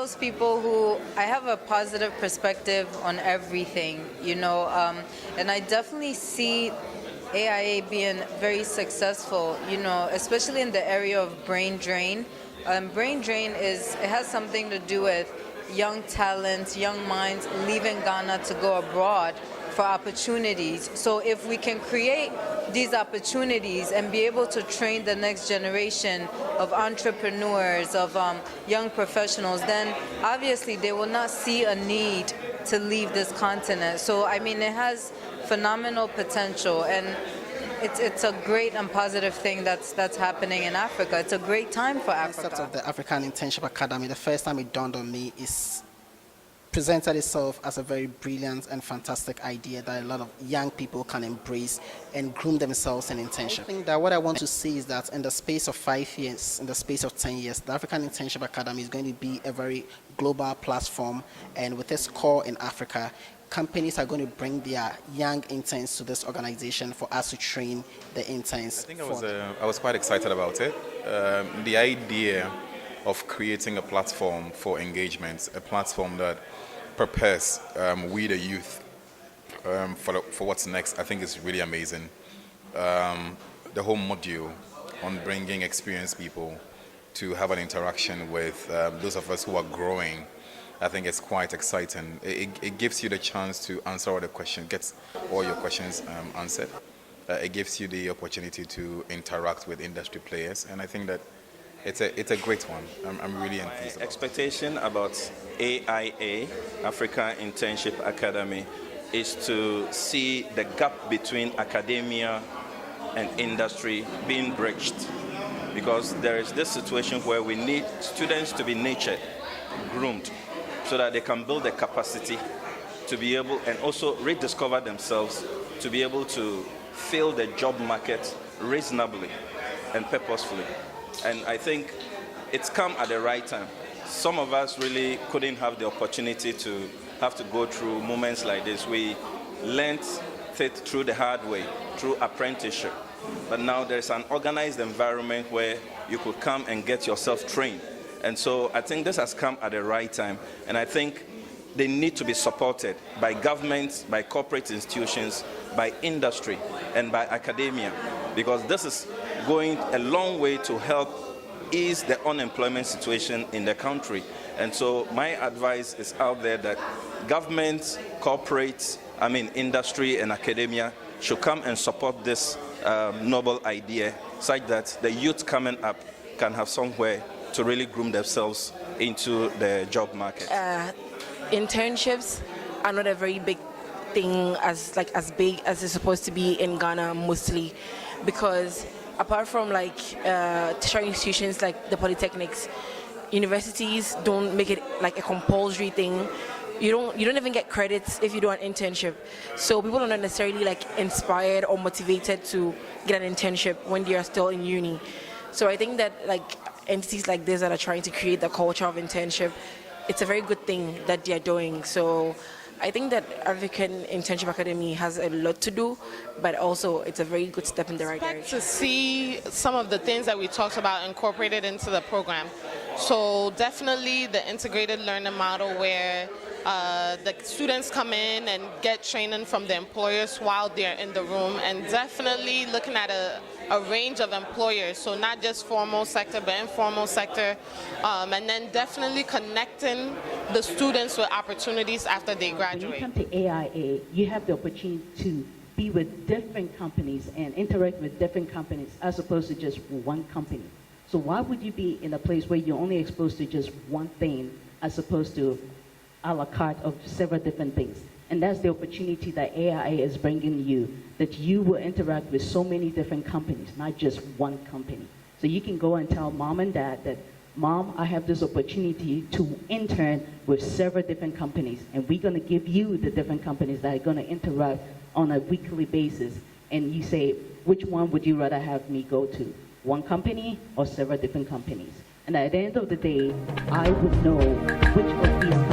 those people who I have a positive perspective on everything, and I definitely see AIA being very successful, especially in the area of brain drain. Brain drain it has something to do with young talents, young minds leaving Ghana to go abroad for opportunities. So if we can create these opportunities and be able to train the next generation of entrepreneurs, of young professionals, then obviously they will not see a need to leave this continent. So I mean, it has phenomenal potential, and it's a great and positive thing that's happening in Africa. It's a great time for Africa. The concept of the African Internship Academy, the first time it dawned on me, is presented itself as a very brilliant and fantastic idea that a lot of young people can embrace and groom themselves in internship. I think that what I want to see is that in the space of 5 years, in the space of 10 years, the African Internship Academy is going to be a very global platform, and with its core in Africa, companies are going to bring their young interns to this organization for us to train the interns. I think I was quite excited about it. The idea of creating a platform for engagement, a platform that prepares we the youth for what's next, I think is really amazing. The whole module on bringing experienced people to have an interaction with those of us who are growing, I think it's quite exciting. It gives you the chance to answer all the questions, get all your questions answered. It gives you the opportunity to interact with industry players, and I think that it's a great one. I'm really enthused. My expectation about AIA, Africa Internship Academy, is to see the gap between academia and industry being bridged, because there is this situation where we need students to be nurtured, groomed, so that they can build the capacity to be able, and also rediscover themselves, to be able to fill the job market reasonably and purposefully. And I think it's come at the right time. Some of us really couldn't have the opportunity to have to go through moments like this. We learned it through the hard way, through apprenticeship. But now there's an organized environment where you could come and get yourself trained. And so I think this has come at the right time. And I think they need to be supported by governments, by corporate institutions, by industry, and by academia, because this is going a long way to help ease the unemployment situation in the country. And so my advice is out there that governments, corporates, industry and academia should come and support this noble idea, such that the youth coming up can have somewhere to really groom themselves into the job market. Internships are not a very big thing as big as it's supposed to be in Ghana mostly, because apart from tertiary institutions like the polytechnics, universities don't make it like a compulsory thing. You don't even get credits if you do an internship. So people are not necessarily inspired or motivated to get an internship when they are still in uni. So I think that entities like this that are trying to create the culture of internship, it's a very good thing that they are doing. So I think that African Internship Academy has a lot to do, but also it's a very good step in the right direction. To see some of the things that we talked about incorporated into the program. So definitely the integrated learning model where the students come in and get training from the employers while they're in the room, and definitely looking at a range of employers, so not just formal sector but informal sector, and then definitely connecting the students with opportunities after they graduate. When you come to AIA, you have the opportunity to be with different companies and interact with different companies as opposed to just one company. So why would you be in a place where you're only exposed to just one thing as opposed to a la carte of several different things? And that's the opportunity that AIA is bringing you, that you will interact with so many different companies, not just one company. So you can go and tell mom and dad that, Mom, I have this opportunity to intern with several different companies, and we're going to give you the different companies that are going to interact on a weekly basis. And you say, which one would you rather have me go to? One company or several different companies? And at the end of the day, I would know which of these